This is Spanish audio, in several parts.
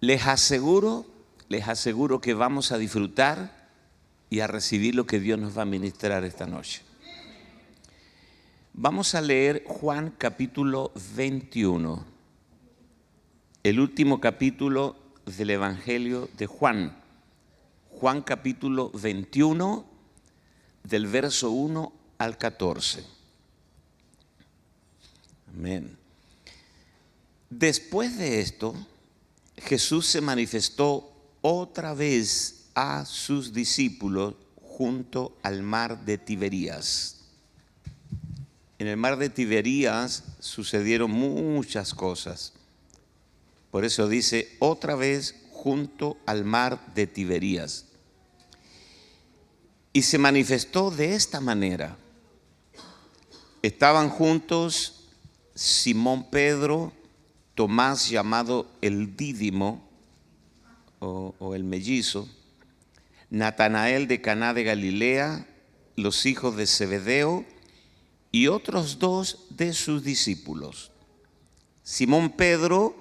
les aseguro que vamos a disfrutar y a recibir lo que Dios nos va a ministrar esta noche. Vamos a leer Juan capítulo 21, el último capítulo del Evangelio de Juan. Juan capítulo 21, del verso 1 al 14. Amén. Después de esto, Jesús se manifestó otra vez a sus discípulos junto al mar de Tiberías. En el mar de Tiberías sucedieron muchas cosas. Por eso dice otra vez junto al mar de Tiberías. Y se manifestó de esta manera. Estaban juntos Simón Pedro, Tomás llamado el Dídimo o el mellizo, Natanael de Caná de Galilea, los hijos de Zebedeo y otros dos de sus discípulos. Simón Pedro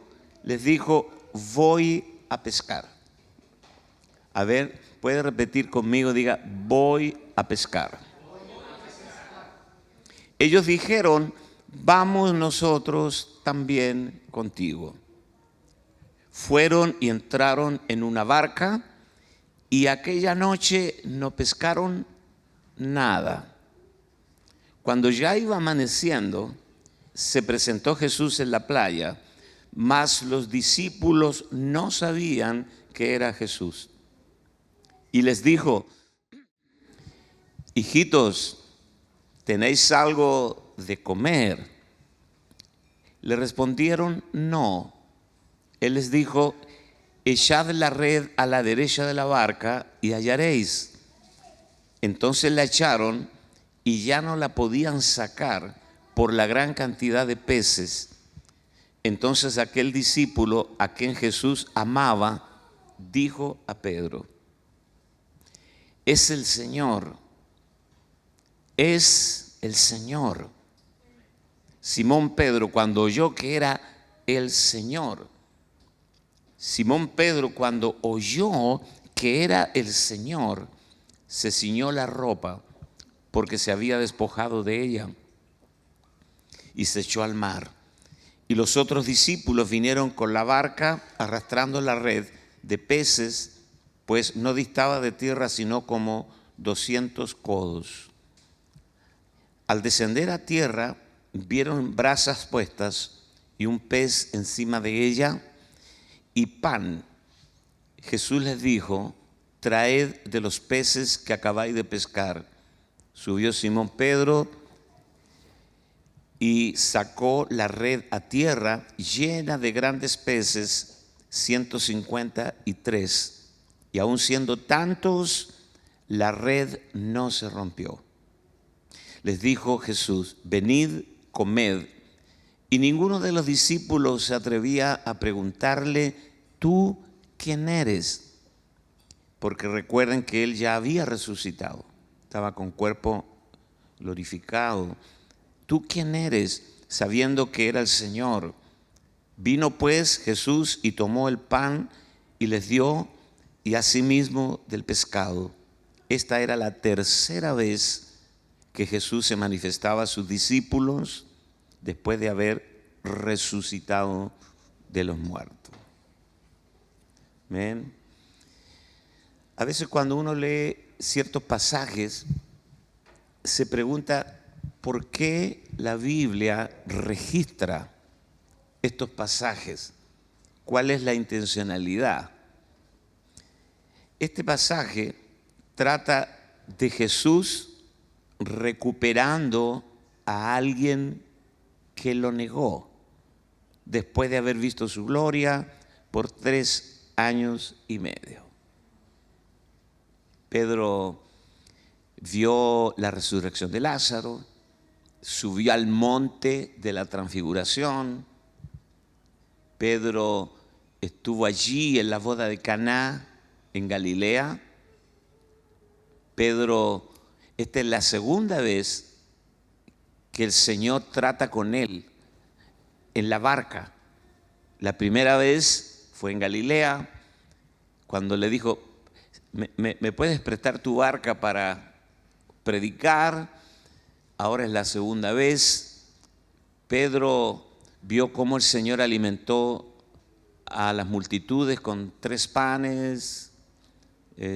les dijo: voy a pescar. A ver, puede repetir conmigo, diga: voy a pescar. Ellos dijeron: vamos nosotros también contigo. Fueron y entraron en una barca y aquella noche no pescaron nada. Cuando ya iba amaneciendo, se presentó Jesús en la playa, mas los discípulos no sabían que era Jesús. Y les dijo: hijitos, ¿tenéis algo de comer? Le respondieron: no. Él les dijo: echad la red a la derecha de la barca y hallaréis. Entonces la echaron y ya no la podían sacar por la gran cantidad de peces. Entonces aquel discípulo a quien Jesús amaba dijo a Pedro: es el Señor, es el Señor. Simón Pedro, cuando oyó que era el Señor, Simón Pedro, cuando oyó que era el Señor, se ciñó la ropa porque se había despojado de ella y se echó al mar. Y los otros discípulos vinieron con la barca arrastrando la red de peces, pues no distaba de tierra sino como 200 codos. Al descender a tierra, vieron brasas puestas y un pez encima de ella y pan. Jesús les dijo: traed de los peces que acabáis de pescar. Subió Simón Pedro y sacó la red a tierra llena de grandes peces, 153. Y aun siendo tantos, la red no se rompió. Les dijo Jesús: venid, comed. Y ninguno de los discípulos se atrevía a preguntarle: ¿tú quién eres? Porque recuerden que él ya había resucitado, estaba con cuerpo glorificado. ¿Tú quién eres? Sabiendo que era el Señor. Vino pues Jesús y tomó el pan y les dio, y asimismo del pescado. Esta era la tercera vez que Jesús se manifestaba a sus discípulos después de haber resucitado de los muertos. Amén. A veces cuando uno lee ciertos pasajes, se pregunta por qué la Biblia registra estos pasajes. ¿Cuál es la intencionalidad? Este pasaje trata de Jesús recuperando a alguien que lo negó después de haber visto su gloria por 3 años y medio. Pedro vio la resurrección de Lázaro, subió al monte de la transfiguración. Pedro estuvo allí en la boda de Caná en Galilea. Pedro, esta es la segunda vez que el Señor trata con él en la barca. La primera vez fue en Galilea, cuando le dijo, ¿me puedes prestar tu barca para predicar? Ahora es la segunda vez. Pedro vio cómo el Señor alimentó a las multitudes con 3 panes,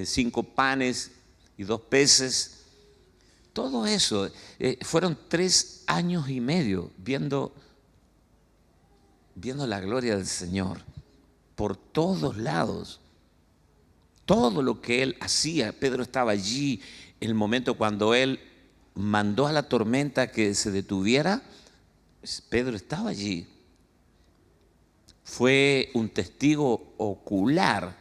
5 panes y 2 peces. Todo eso, fueron 3 años y medio viendo la gloria del Señor por todos lados. Todo lo que él hacía, Pedro estaba allí en el momento cuando él mandó a la tormenta que se detuviera. Pedro estaba allí. Fue un testigo ocular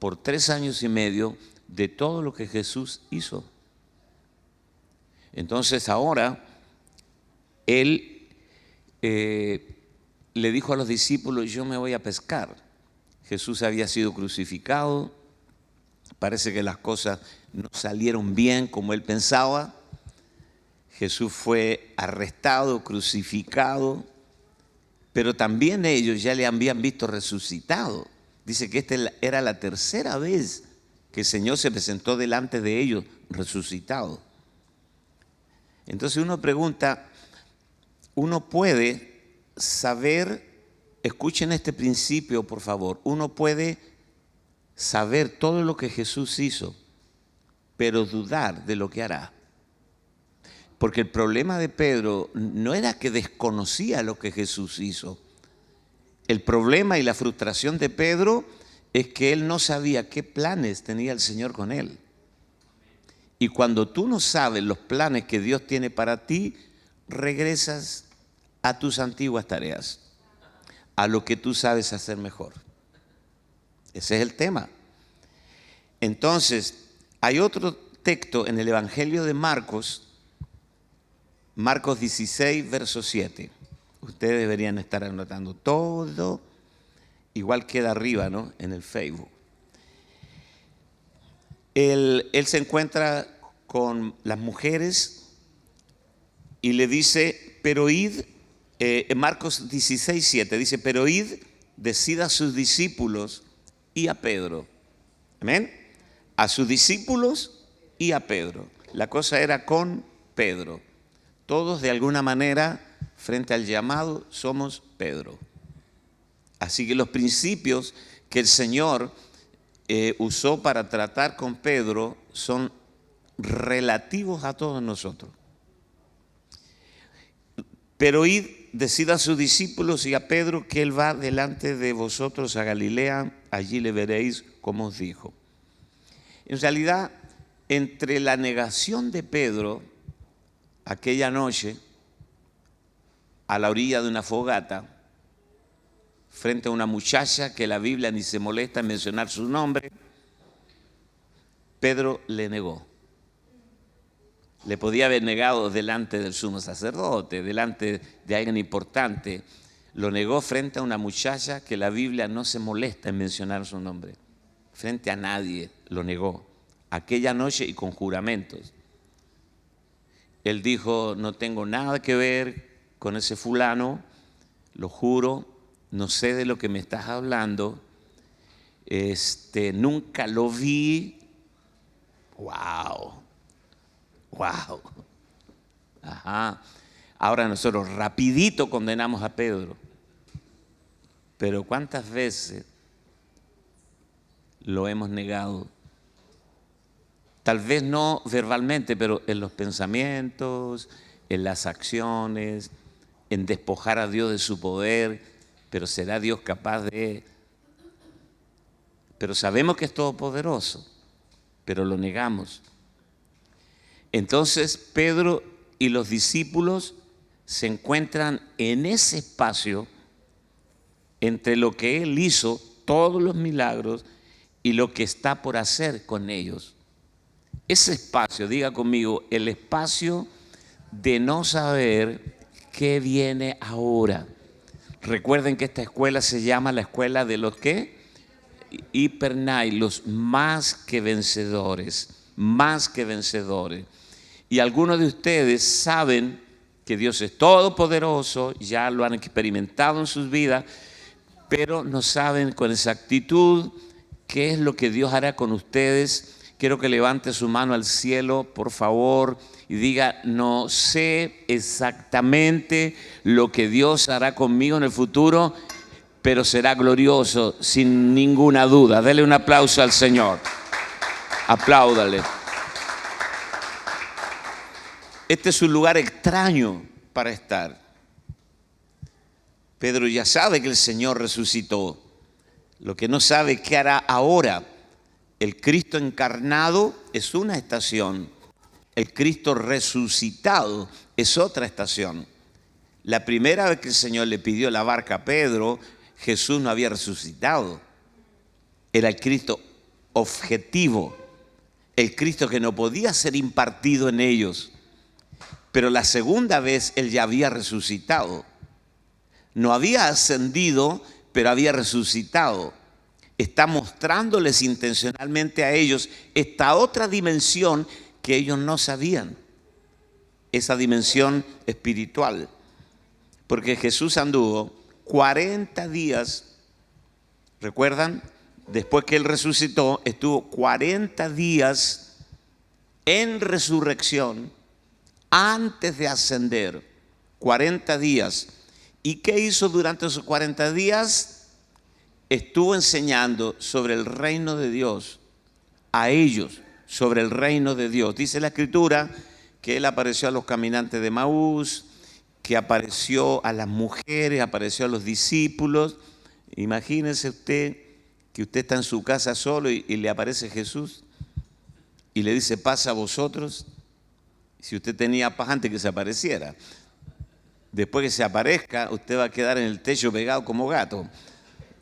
por 3 años y medio de todo lo que Jesús hizo. Entonces ahora él le dijo a los discípulos, yo me voy a pescar. Jesús había sido crucificado. Parece que las cosas no salieron bien como él pensaba. Jesús fue arrestado, crucificado, pero también ellos ya le habían visto resucitado. Dice que esta era la 3ª vez que el Señor se presentó delante de ellos resucitado. Entonces uno pregunta, uno puede saber, escuchen este principio por favor, uno puede saber todo lo que Jesús hizo, pero dudar de lo que hará. Porque el problema de Pedro no era que desconocía lo que Jesús hizo. El problema y la frustración de Pedro es que él no sabía qué planes tenía el Señor con él. Y cuando tú no sabes los planes que Dios tiene para ti, regresas a tus antiguas tareas, a lo que tú sabes hacer mejor. Ese es el tema. Entonces, hay otro texto en el Evangelio de Marcos 16, verso 7. Ustedes deberían estar anotando todo, igual queda arriba, ¿no? En el Facebook. Él se encuentra con las mujeres y le dice, pero id, en Marcos 16, 7, dice, pero id, decid a sus discípulos y a Pedro. Amén. A sus discípulos y a Pedro. La cosa era con Pedro. Todos de alguna manera, frente al llamado, somos Pedro. Así que los principios que el Señor usó para tratar con Pedro son relativos a todos nosotros. Pero id, decid a sus discípulos y a Pedro que él va delante de vosotros a Galilea, allí le veréis como os dijo. En realidad, entre la negación de Pedro aquella noche a la orilla de una fogata, frente a una muchacha que la Biblia ni se molesta en mencionar su nombre, Pedro le negó. Le podía haber negado delante del sumo sacerdote, delante de alguien importante. Lo negó frente a una muchacha que la Biblia no se molesta en mencionar su nombre. Frente a nadie lo negó. Aquella noche y con juramentos. Él dijo, no tengo nada que ver con ese fulano, lo juro, no sé de lo que me estás hablando, nunca lo vi. Wow. Ajá. Ahora nosotros rapidito condenamos a Pedro, pero ¿cuántas veces lo hemos negado? Tal vez no verbalmente, pero en los pensamientos, en las acciones, en despojar a Dios de su poder, pero ¿será Dios capaz de? Pero sabemos que es todopoderoso, pero lo negamos. Entonces Pedro y los discípulos se encuentran en ese espacio entre lo que él hizo, todos los milagros, y lo que está por hacer con ellos. Ese espacio, diga conmigo, el espacio de no saber qué viene ahora. Recuerden que esta escuela se llama la escuela de los ¿qué? Hipernai, los más que vencedores, más que vencedores. Y algunos de ustedes saben que Dios es todopoderoso, ya lo han experimentado en sus vidas, pero no saben con exactitud qué es lo que Dios hará con ustedes. Quiero que levante su mano al cielo, por favor, y diga: no sé exactamente lo que Dios hará conmigo en el futuro, pero será glorioso, sin ninguna duda. Dele un aplauso al Señor. Apláudale. Este es un lugar extraño para estar. Pedro ya sabe que el Señor resucitó. Lo que no sabe es qué hará ahora. El Cristo encarnado es una estación. El Cristo resucitado es otra estación. La primera vez que el Señor le pidió la barca a Pedro, Jesús no había resucitado. Era el Cristo objetivo, el Cristo que no podía ser impartido en ellos. Pero la segunda vez Él ya había resucitado. No había ascendido, pero había resucitado. Está mostrándoles intencionalmente a ellos esta otra dimensión que ellos no sabían. Esa dimensión espiritual. Porque Jesús anduvo 40 días, ¿recuerdan? Después que Él resucitó, estuvo 40 días en resurrección antes de ascender. 40 días. ¿Y qué hizo durante esos 40 días? Estuvo enseñando sobre el reino de Dios a ellos, sobre el reino de Dios. Dice la Escritura que Él apareció a los caminantes de Emaús, que apareció a las mujeres, apareció a los discípulos. Imagínese usted que usted está en su casa solo y le aparece Jesús y le dice: paz a vosotros. Si usted tenía paz antes que se apareciera, después que se aparezca, usted va a quedar en el techo pegado como gato.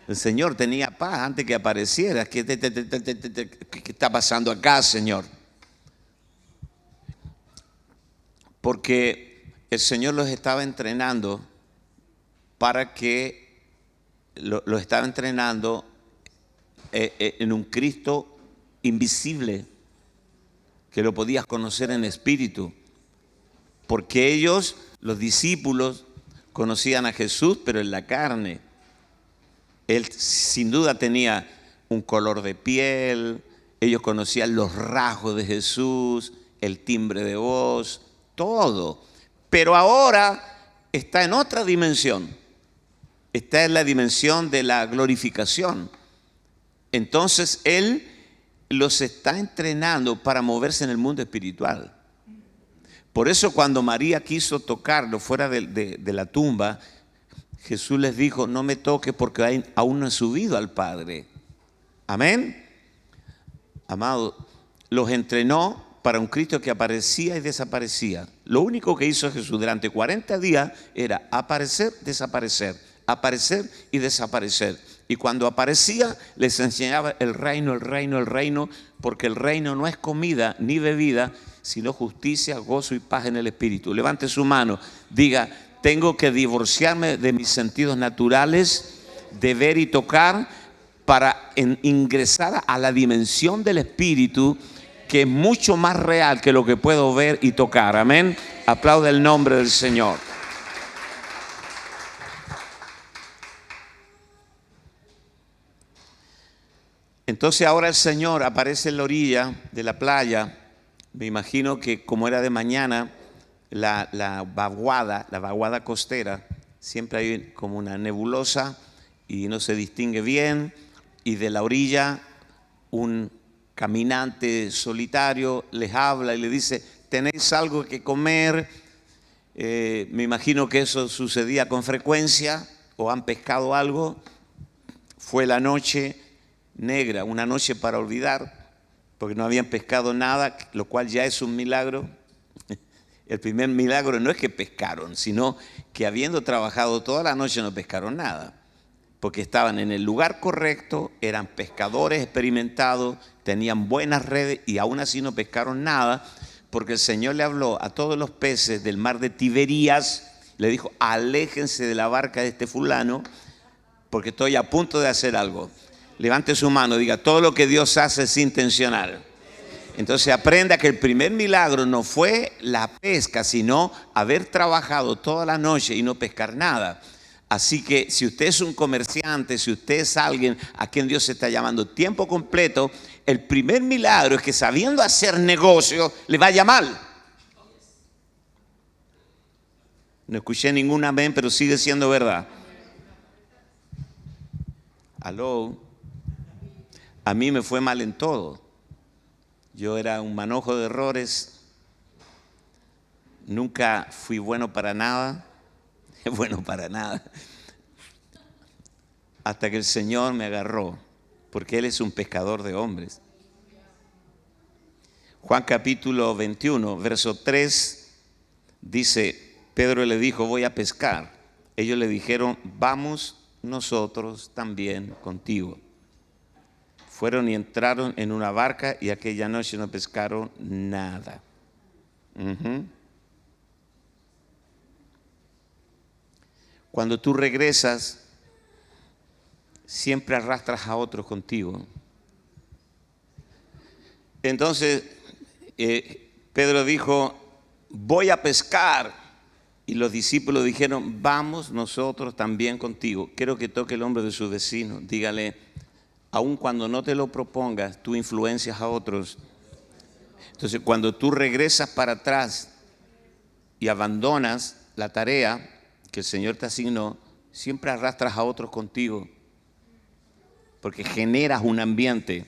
El Señor tenía paz antes que apareciera. ¿Qué está pasando acá, Señor? Porque el Señor los estaba entrenando para que los estaba entrenando en un Cristo invisible, que lo podías conocer en espíritu. Porque ellos, los discípulos, conocían a Jesús, pero en la carne. Él sin duda tenía un color de piel, ellos conocían los rasgos de Jesús, el timbre de voz, todo. Pero ahora está en otra dimensión, está en la dimensión de la glorificación. Entonces Él los está entrenando para moverse en el mundo espiritual. Por eso cuando María quiso tocarlo fuera de la tumba, Jesús les dijo: no me toques porque aún no he subido al Padre. Amén. Amado, los entrenó para un Cristo que aparecía y desaparecía. Lo único que hizo Jesús durante 40 días era aparecer, desaparecer, aparecer y desaparecer. Y cuando aparecía les enseñaba el reino, el reino, el reino, porque el reino no es comida ni bebida, sino justicia, gozo y paz en el Espíritu. Levante su mano, diga: tengo que divorciarme de mis sentidos naturales, de ver y tocar, para ingresar a la dimensión del Espíritu, que es mucho más real que lo que puedo ver y tocar. Amén. Aplaude el nombre del Señor. Entonces ahora el Señor aparece en la orilla de la playa. Me imagino que como era de mañana, la vaguada costera, siempre hay como una nebulosa y no se distingue bien, y de la orilla un caminante solitario les habla y le dice: ¿tenéis algo que comer? Me imagino que eso sucedía con frecuencia, o han pescado algo. Fue la noche negra, una noche para olvidar, porque no habían pescado nada, lo cual ya es un milagro. El primer milagro no es que pescaron, sino que habiendo trabajado toda la noche no pescaron nada, porque estaban en el lugar correcto, eran pescadores experimentados, tenían buenas redes y aún así no pescaron nada, porque el Señor le habló a todos los peces del mar de Tiberías, le dijo: aléjense de la barca de este fulano, porque estoy a punto de hacer algo. Levante su mano, diga: todo lo que Dios hace es intencional. Entonces aprenda que el primer milagro no fue la pesca, sino haber trabajado toda la noche y no pescar nada. Así que si usted es un comerciante, si usted es alguien a quien Dios está llamando tiempo completo, el primer milagro es que sabiendo hacer negocio le vaya mal. No escuché ningún amén, pero sigue siendo verdad. Aló. A mí me fue mal en todo. Yo era un manojo de errores. Nunca fui bueno para nada. Bueno para nada. Hasta que el Señor me agarró, porque Él es un pescador de hombres. Juan capítulo 21, verso 3, dice, Pedro le dijo, voy a pescar. Ellos le dijeron, vamos nosotros también contigo. Fueron y entraron en una barca y aquella noche no pescaron nada. Cuando tú regresas, siempre arrastras a otros contigo. Entonces, Pedro dijo, voy a pescar. Y los discípulos dijeron, vamos nosotros también contigo. Quiero que toque el hombro de su vecino. Dígale, aun cuando no te lo propongas, tú influencias a otros. Entonces, cuando tú regresas para atrás y abandonas la tarea que el Señor te asignó, siempre arrastras a otros contigo. Porque generas un ambiente,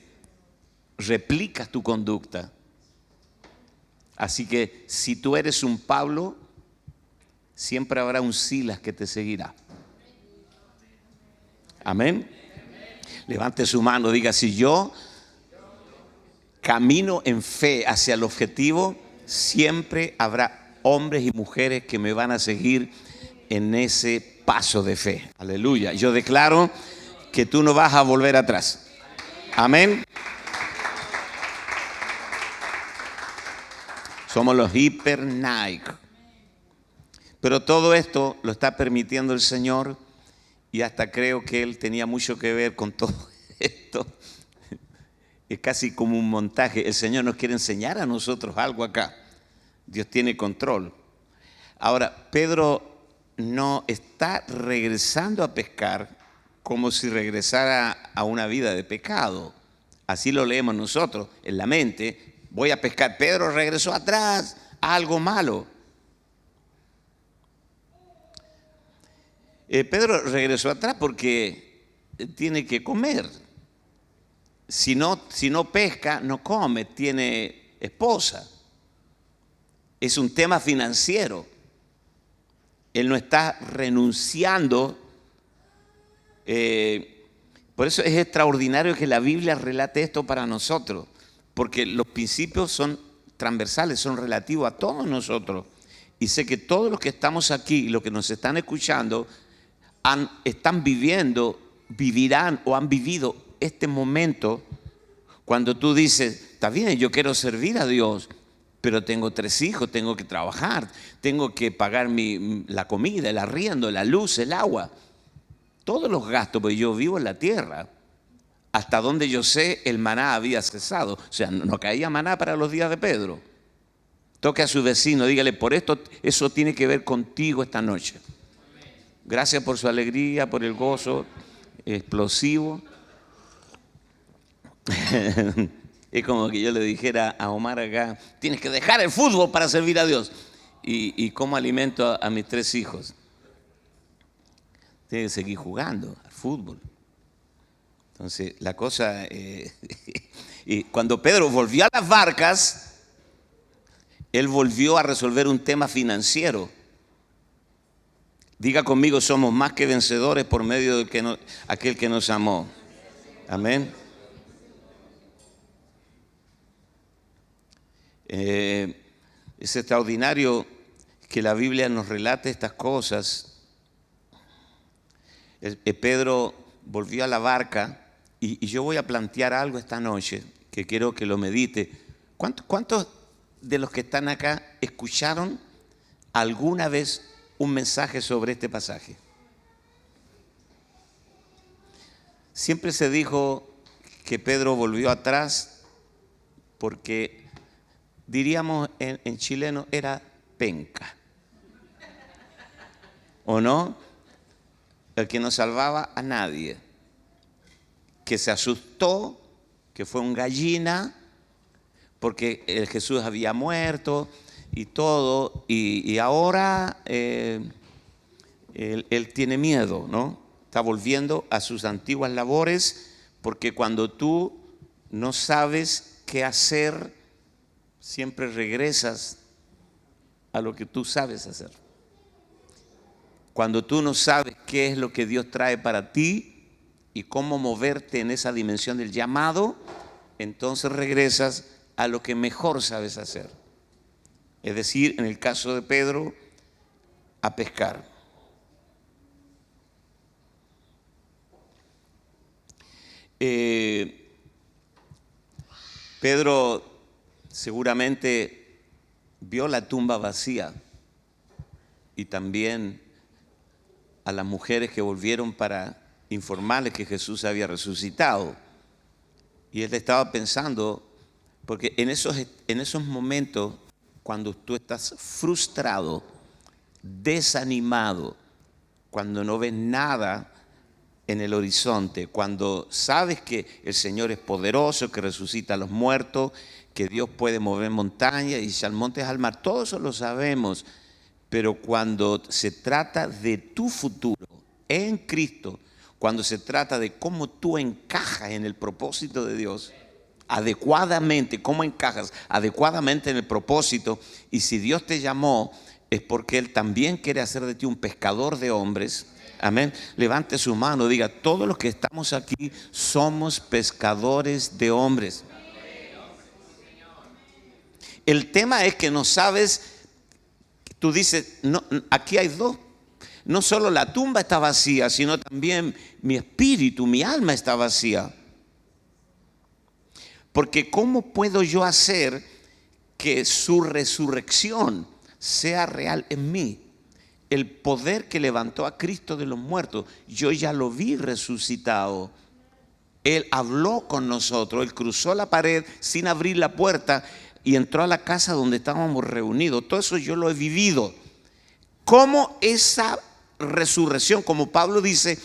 replicas tu conducta. Así que si tú eres un Pablo, siempre habrá un Silas que te seguirá. Amén. Levante su mano, diga, si yo camino en fe hacia el objetivo, siempre habrá hombres y mujeres que me van a seguir en ese paso de fe. Aleluya. Yo declaro que tú no vas a volver atrás. Amén. Somos los Hiper Nike. Pero todo esto lo está permitiendo el Señor y hasta creo que Él tenía mucho que ver con todo esto. Es casi como un montaje. El Señor nos quiere enseñar a nosotros algo acá. Dios tiene control. Ahora, Pedro no está regresando a pescar como si regresara a una vida de pecado. Así lo leemos nosotros en la mente. Voy a pescar. Pedro regresó atrás a algo malo. Pedro regresó atrás porque tiene que comer. Si no pesca, no come, tiene esposa. Es un tema financiero. Él no está renunciando. Por eso es extraordinario que la Biblia relate esto para nosotros, porque los principios son transversales, son relativos a todos nosotros. Y sé que todos los que estamos aquí y los que nos están escuchando están viviendo, vivirán o han vivido este momento cuando tú dices, está bien, yo quiero servir a Dios, pero tengo 3 hijos, tengo que trabajar, tengo que pagar la comida, el arriendo, la luz, el agua, todos los gastos, porque yo vivo en la tierra. Hasta donde yo sé, el maná había cesado. O sea, no caía maná para los días de Pedro. Toque a su vecino, dígale, por esto, eso tiene que ver contigo esta noche. Gracias por su alegría, por el gozo explosivo. Es como que yo le dijera a Omar acá, tienes que dejar el fútbol para servir a Dios. ¿Y cómo alimento a mis 3 hijos? Tiene que seguir jugando al fútbol. Entonces, la cosa... y cuando Pedro volvió a las barcas, él volvió a resolver un tema financiero. Diga conmigo, somos más que vencedores por medio de aquel que nos amó. Amén. Es extraordinario que la Biblia nos relate estas cosas. Pedro volvió a la barca y yo voy a plantear algo esta noche que quiero que lo medite. ¿Cuántos de los que están acá escucharon alguna vez un mensaje sobre este pasaje? Siempre se dijo que Pedro volvió atrás porque, diríamos en chileno, era penca. ¿O no? el que no salvaba a nadie, que se asustó, que fue un gallina, porque el Jesús había muerto y todo, y ahora él tiene miedo, ¿no? Está volviendo a sus antiguas labores, porque cuando tú no sabes qué hacer, siempre regresas a lo que tú sabes hacer. Cuando tú no sabes qué es lo que Dios trae para ti y cómo moverte en esa dimensión del llamado, entonces regresas a lo que mejor sabes hacer. Es decir, en el caso de Pedro, a pescar. Pedro seguramente vio la tumba vacía y también a las mujeres que volvieron para informarles que Jesús había resucitado. Y él estaba pensando, porque en esos momentos, cuando tú estás frustrado, desanimado, cuando no ves nada en el horizonte, cuando sabes que el Señor es poderoso, que resucita a los muertos, que Dios puede mover montañas y echar montes al mar, todo eso lo sabemos, pero cuando se trata de tu futuro en Cristo, cuando se trata de cómo tú encajas en el propósito de Dios, adecuadamente, cómo encajas adecuadamente en el propósito, y si Dios te llamó, es porque Él también quiere hacer de ti un pescador de hombres. Amén. Levante su mano, diga: todos los que estamos aquí somos pescadores de hombres. El tema es que no sabes. Tú dices, no, aquí hay dos. No solo la tumba está vacía, sino también mi espíritu, mi alma está vacía. Porque ¿cómo puedo yo hacer que su resurrección sea real en mí? El poder que levantó a Cristo de los muertos, yo ya lo vi resucitado. Él habló con nosotros, Él cruzó la pared sin abrir la puerta y entró a la casa donde estábamos reunidos. Todo eso yo lo he vivido. ¿Cómo esa resurrección, como Pablo dice,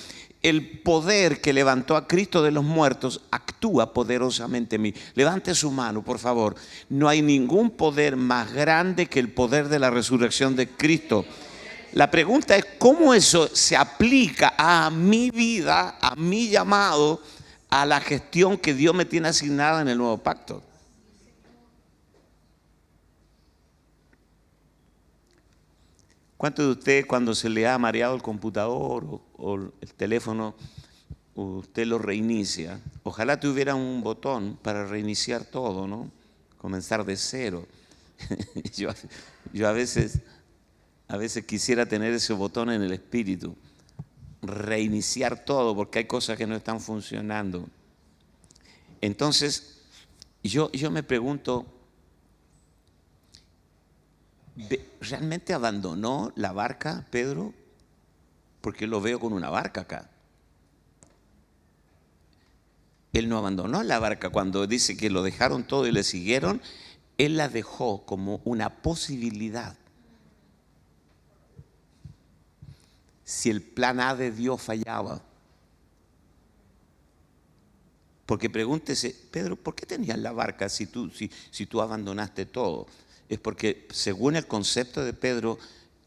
el poder que levantó a Cristo de los muertos actúa poderosamente en mí? Levante su mano, por favor. No hay ningún poder más grande que el poder de la resurrección de Cristo. La pregunta es cómo eso se aplica a mi vida, a mi llamado, a la gestión que Dios me tiene asignada en el nuevo pacto. ¿Cuántos de ustedes, cuando se le ha mareado el computador o el teléfono, usted lo reinicia? Ojalá tuviera un botón para reiniciar todo, ¿no? Comenzar de cero. Yo a veces quisiera tener ese botón en el espíritu, reiniciar todo, porque hay cosas que no están funcionando. Entonces, yo me pregunto, ¿realmente abandonó la barca Pedro? Porque lo veo con una barca acá. Él no abandonó la barca. Cuando dice que lo dejaron todo y le siguieron, él la dejó como una posibilidad. Si el plan A de Dios fallaba. Porque pregúntese, Pedro, ¿por qué tenías la barca si tú abandonaste todo? Es porque según el concepto de Pedro,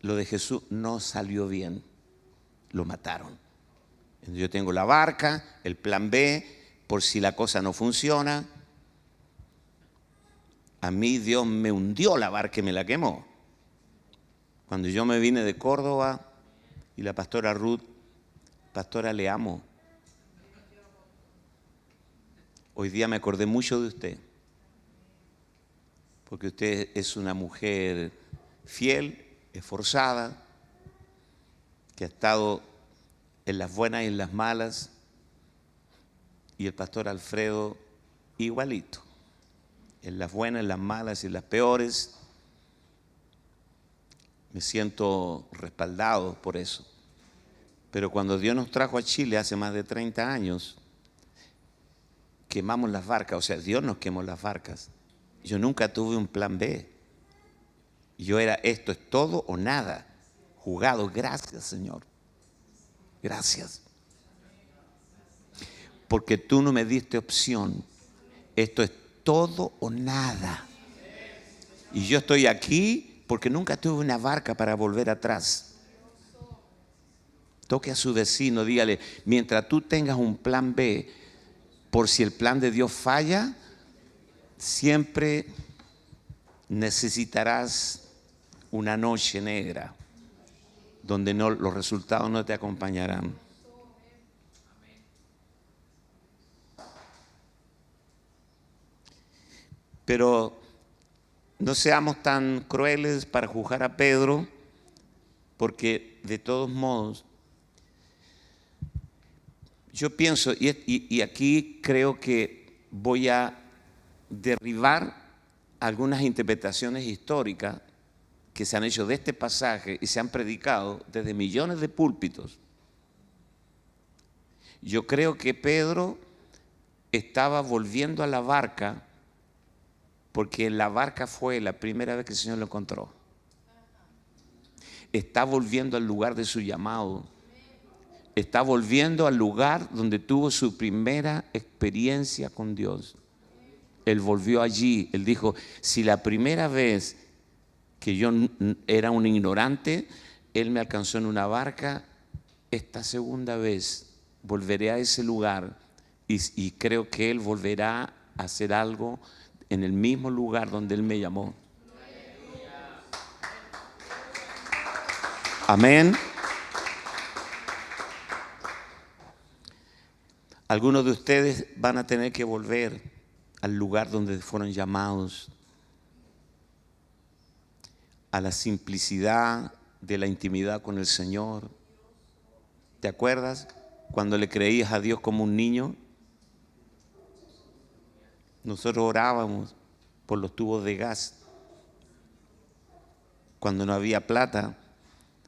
lo de Jesús no salió bien. Lo mataron. Yo tengo la barca, el plan B, por si la cosa no funciona. A mí Dios me hundió la barca y me la quemó. Cuando yo me vine de Córdoba y la pastora Ruth, pastora, le amo. Hoy día me acordé mucho de usted, porque usted es una mujer fiel, esforzada, que ha estado en las buenas y en las malas, y el pastor Alfredo igualito, en las buenas, en las malas y en las peores. Me siento respaldado por eso. Pero cuando Dios nos trajo a Chile hace más de 30 años, quemamos las barcas, o sea, Dios nos quemó las barcas. Yo nunca tuve un plan B. Yo era esto es todo o nada. Jugado, gracias Señor. Gracias. Porque tú no me diste opción. Esto es todo o nada. Y yo estoy aquí porque nunca tuve una barca para volver atrás. Toque a su vecino, dígale, mientras tú tengas un plan B, por si el plan de Dios falla, siempre necesitarás una noche negra donde los resultados no te acompañarán. Pero no seamos tan crueles para juzgar a Pedro, porque de todos modos, yo pienso, y aquí creo que voy a derribar algunas interpretaciones históricas que se han hecho de este pasaje y se han predicado desde millones de púlpitos. Yo creo que Pedro estaba volviendo a la barca porque la barca fue la primera vez que el Señor lo encontró. Está volviendo al lugar de su llamado. Está volviendo al lugar donde tuvo su primera experiencia con Dios. Él volvió allí. Él dijo, si la primera vez que yo era un ignorante, Él me alcanzó en una barca, esta segunda vez volveré a ese lugar y creo que Él volverá a hacer algo en el mismo lugar donde Él me llamó. Amén. Algunos de ustedes van a tener que volver al lugar donde fueron llamados, a la simplicidad de la intimidad con el Señor. ¿Te acuerdas cuando le creías a Dios como un niño? Nosotros orábamos por los tubos de gas. Cuando no había plata,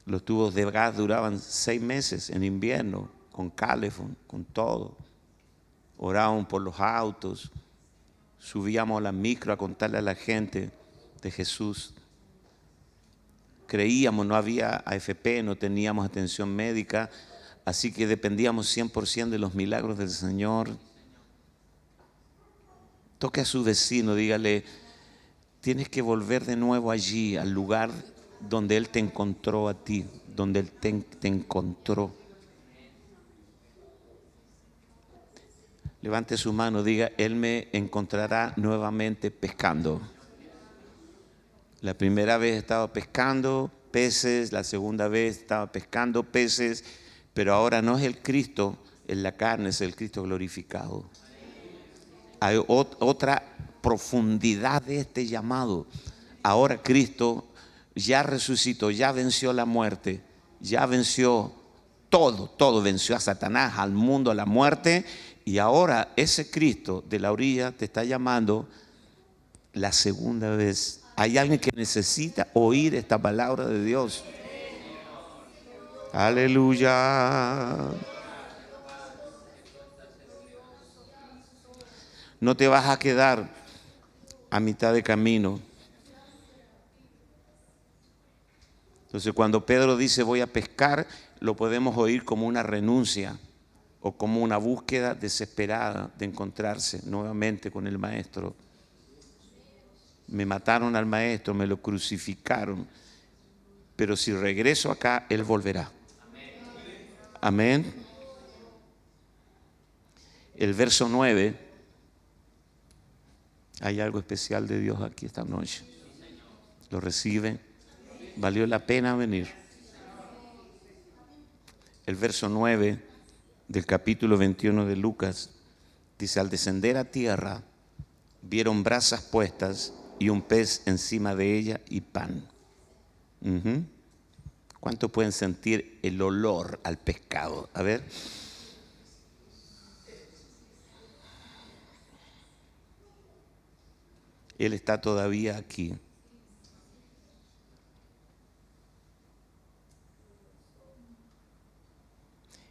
los tubos de gas duraban 6 meses en invierno, con calefón, con todo. Orábamos por los autos, subíamos a la micro a contarle a la gente de Jesús. Creíamos, no había AFP, no teníamos atención médica, así que dependíamos 100% de los milagros del Señor. Toque a su vecino, dígale, tienes que volver de nuevo allí, al lugar donde Él te encontró a ti, donde Él te encontró. Levante su mano, diga, Él me encontrará nuevamente pescando. La primera vez estaba pescando peces, la segunda vez estaba pescando peces, pero ahora no es el Cristo en la carne, es el Cristo glorificado. Hay otra profundidad de este llamado. Ahora Cristo ya resucitó, ya venció la muerte, ya venció todo venció a Satanás, al mundo, a la muerte. Y ahora ese Cristo de la orilla te está llamando la segunda vez. Hay alguien que necesita oír esta palabra de Dios. Aleluya. No te vas a quedar a mitad de camino. Entonces, cuando Pedro dice voy a pescar, lo podemos oír como una renuncia o como una búsqueda desesperada de encontrarse nuevamente con el Maestro. Me mataron al Maestro, me lo crucificaron, pero si regreso acá, Él volverá. Amén. El verso 9, hay algo especial de Dios aquí esta noche. ¿Lo reciben? Valió la pena venir. El verso 9 del capítulo 21 de Lucas dice, al descender a tierra, vieron brasas puestas y un pez encima de ella y pan. ¿Cuánto pueden sentir el olor al pescado? A ver. Él está todavía aquí.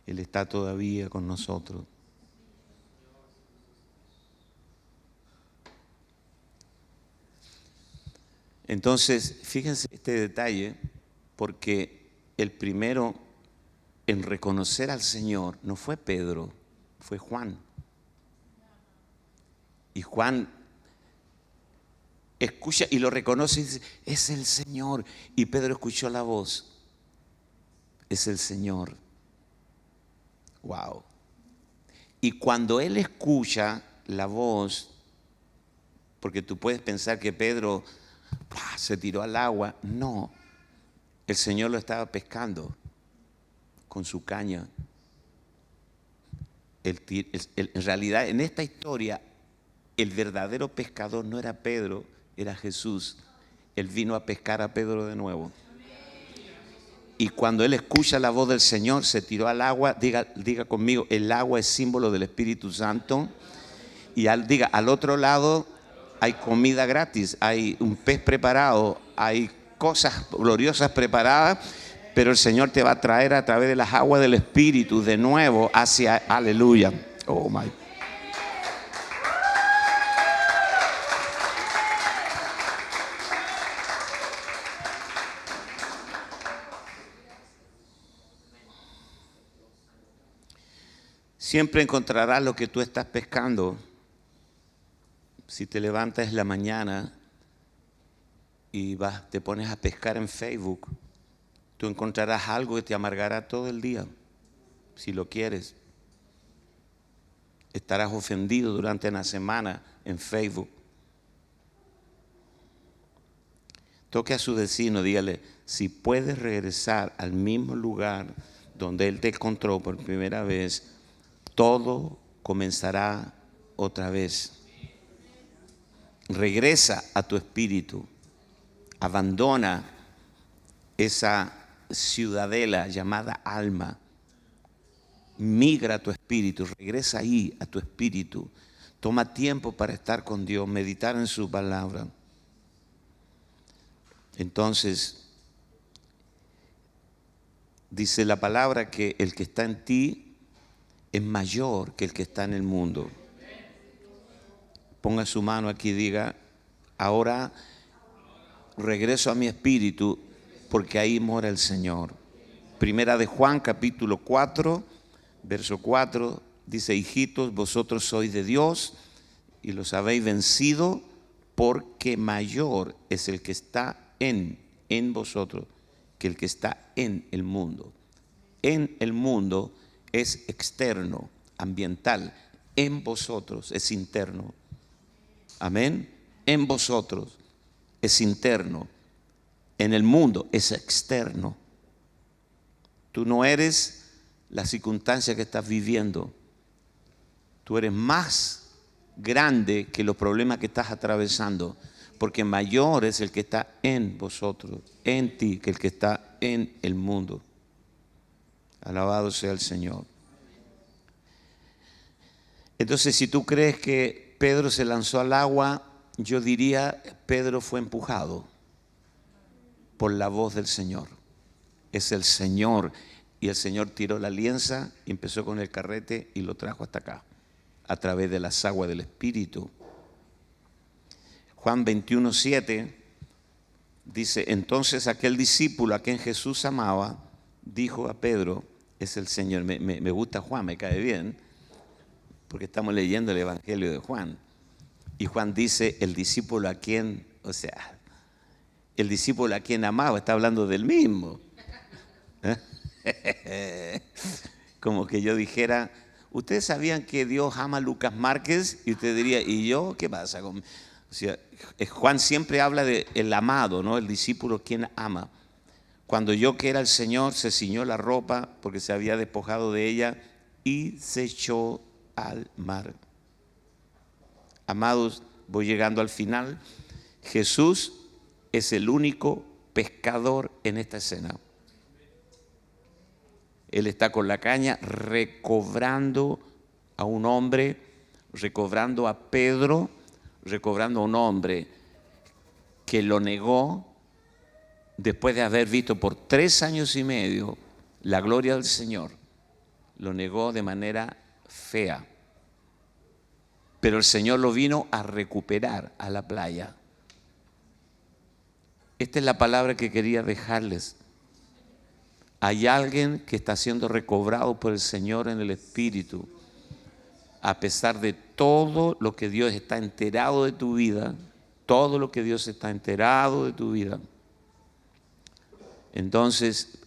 Él está todavía con nosotros. Entonces, fíjense este detalle, porque el primero en reconocer al Señor no fue Pedro, fue Juan. Y Juan escucha y lo reconoce y dice, es el Señor. Y Pedro escuchó la voz, es el Señor. Wow. Y cuando él escucha la voz, porque tú puedes pensar que Pedro se tiró al agua, no, el Señor lo estaba pescando con su caña. En realidad, en esta historia, el verdadero pescador no era Pedro, era Jesús. Él vino a pescar a Pedro de nuevo. Y cuando él escucha la voz del Señor, se tiró al agua. Diga conmigo, el agua es símbolo del Espíritu Santo. Y diga, al otro lado hay comida gratis, hay un pez preparado, hay cosas gloriosas preparadas, pero el Señor te va a traer a través de las aguas del Espíritu de nuevo hacia, aleluya. Oh my. Siempre encontrarás lo que tú estás pescando. Si te levantas en la mañana y te pones a pescar en Facebook, tú encontrarás algo que te amargará todo el día, si lo quieres. Estarás ofendido durante una semana en Facebook. Toque a su vecino, dígale, si puedes regresar al mismo lugar donde él te encontró por primera vez, todo comenzará otra vez. Regresa a tu espíritu, abandona esa ciudadela llamada alma, migra a tu espíritu, regresa ahí a tu espíritu, toma tiempo para estar con Dios, meditar en su palabra. Entonces, dice la palabra que el que está en ti es mayor que el que está en el mundo. Ponga su mano aquí y diga, ahora regreso a mi espíritu porque ahí mora el Señor. Primera de Juan, capítulo 4, verso 4, dice, hijitos, vosotros sois de Dios y los habéis vencido porque mayor es el que está en vosotros que el que está en el mundo. En el mundo es externo, ambiental. En vosotros es interno. Amén. En vosotros es interno. En el mundo es externo. Tú no eres la circunstancia que estás viviendo. Tú eres más grande que los problemas que estás atravesando, porque mayor es el que está en vosotros, en ti, que el que está en el mundo. Alabado sea el Señor. Entonces, si tú crees que Pedro se lanzó al agua, yo diría, Pedro fue empujado por la voz del Señor. Es el Señor. Y el Señor tiró la lienza y empezó con el carrete y lo trajo hasta acá, a través de las aguas del Espíritu. Juan 21:7 dice, entonces aquel discípulo a quien Jesús amaba, dijo a Pedro, es el Señor. Me gusta Juan, me cae bien, porque estamos leyendo el Evangelio de Juan. Y Juan dice, el discípulo a quien, o sea, el discípulo a quien amaba, está hablando del mismo. Como que yo dijera, ¿ustedes sabían que Dios ama a Lucas Márquez? Y usted diría, ¿y yo? ¿Qué pasa? O sea, Juan siempre habla de el amado, ¿no? El discípulo quien ama. Cuando yo que era el Señor, se ciñó la ropa porque se había despojado de ella y se echó al mar. Amados, voy llegando al final. Jesús es el único pescador en esta escena. Él está con la caña recobrando a un hombre, recobrando a Pedro, recobrando a un hombre que lo negó después de haber visto por 3 años y medio la gloria del Señor. Lo negó de manera fea. Pero el Señor lo vino a recuperar a la playa. Esta es la palabra que quería dejarles. Hay alguien que está siendo recobrado por el Señor en el Espíritu, a pesar de todo lo que Dios está enterado de tu vida, todo lo que Dios está enterado de tu vida. Entonces,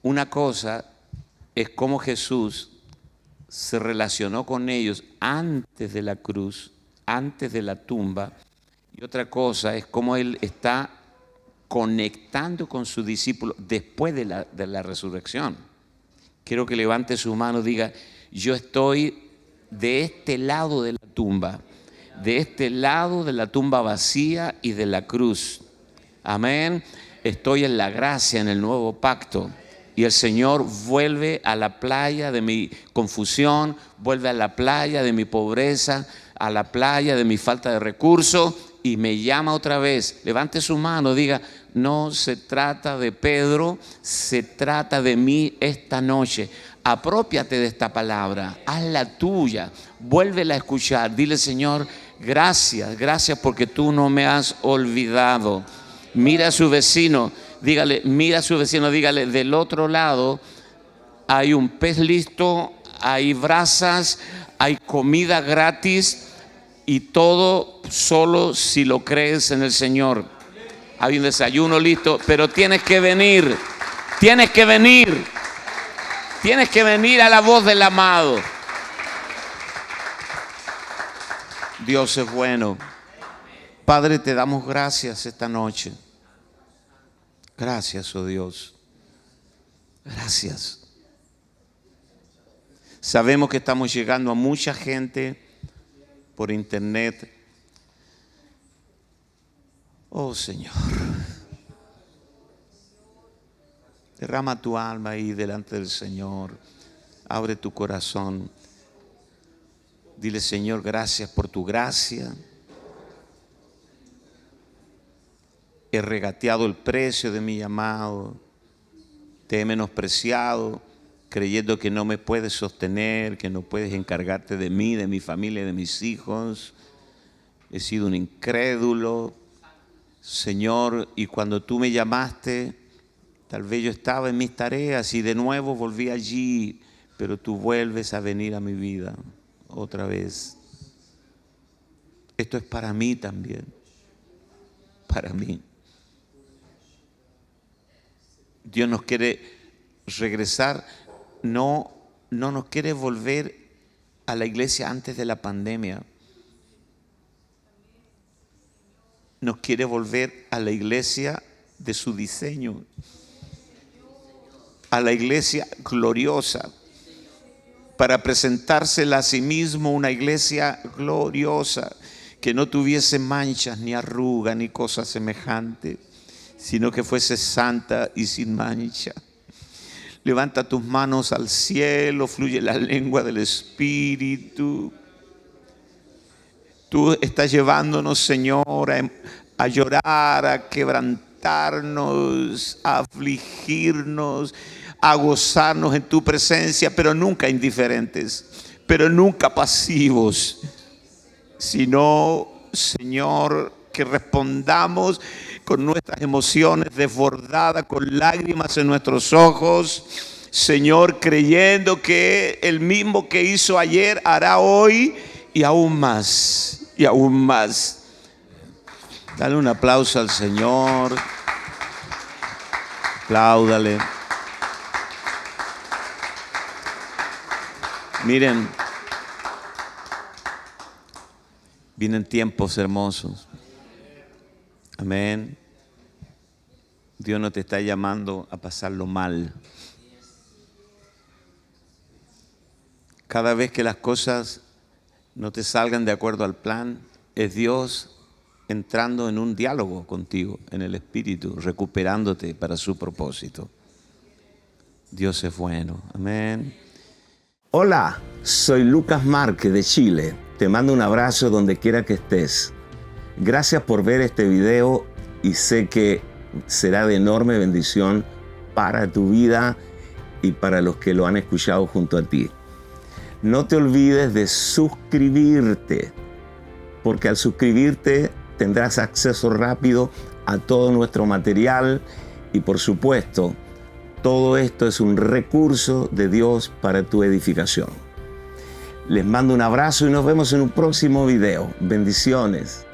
una cosa es cómo Jesús se relacionó con ellos antes de la cruz, antes de la tumba, y otra cosa es cómo Él está conectando con sus discípulos después de la resurrección. Quiero que levante su mano y diga: yo estoy de este lado de la tumba, de este lado de la tumba vacía y de la cruz. Amén. Estoy en la gracia, en el nuevo pacto. Y el Señor vuelve a la playa de mi confusión, vuelve a la playa de mi pobreza, a la playa de mi falta de recursos, y me llama otra vez. Levante su mano, diga: no se trata de Pedro, se trata de mí esta noche. Aprópiate de esta palabra, hazla tuya, vuélvela a escuchar. Dile: Señor, gracias, gracias porque tú no me has olvidado. Mira a su vecino, dígale, mira a su vecino, dígale: del otro lado hay un pez listo, hay brasas, hay comida gratis, y todo solo si lo crees en el Señor. Hay un desayuno listo, pero tienes que venir, tienes que venir, tienes que venir a la voz del amado. Dios es bueno. Padre, te damos gracias esta noche. Gracias, oh Dios. Gracias. Sabemos que estamos llegando a mucha gente por internet. Oh Señor, derrama tu alma ahí delante del Señor. Abre tu corazón. Dile: Señor, gracias por tu gracia. He regateado el precio de mi llamado. Te he menospreciado, creyendo que no me puedes sostener, que no puedes encargarte de mí, de mi familia, de mis hijos. He sido un incrédulo, Señor, y cuando tú me llamaste, tal vez yo estaba en mis tareas y de nuevo volví allí, pero tú vuelves a venir a mi vida otra vez. Esto es para mí también, para mí. Dios nos quiere regresar, no nos quiere volver a la iglesia antes de la pandemia. Nos quiere volver a la iglesia de su diseño, a la iglesia gloriosa, para presentársela a sí mismo una iglesia gloriosa, que no tuviese manchas, ni arruga, ni cosa semejante, sino que fuese santa y sin mancha. Levanta tus manos al cielo, fluye la lengua del Espíritu. Tú estás llevándonos, Señor, a llorar, a quebrantarnos, a afligirnos, a gozarnos en tu presencia, pero nunca indiferentes, pero nunca pasivos, sino, Señor, que respondamos con nuestras emociones desbordadas, con lágrimas en nuestros ojos, Señor, creyendo que el mismo que hizo ayer hará hoy y aún más, y aún más. Dale un aplauso al Señor. Apláudale. Miren, vienen tiempos hermosos. Amén. Dios no te está llamando a pasarlo mal. Cada vez que las cosas no te salgan de acuerdo al plan, es Dios entrando en un diálogo contigo, en el Espíritu, recuperándote para su propósito. Dios es bueno. Amén. Hola, soy Lucas Márquez de Chile. Te mando un abrazo donde quiera que estés. Gracias por ver este video y sé que será de enorme bendición para tu vida y para los que lo han escuchado junto a ti. No te olvides de suscribirte, porque al suscribirte tendrás acceso rápido a todo nuestro material y, por supuesto, todo esto es un recurso de Dios para tu edificación. Les mando un abrazo y nos vemos en un próximo video. Bendiciones.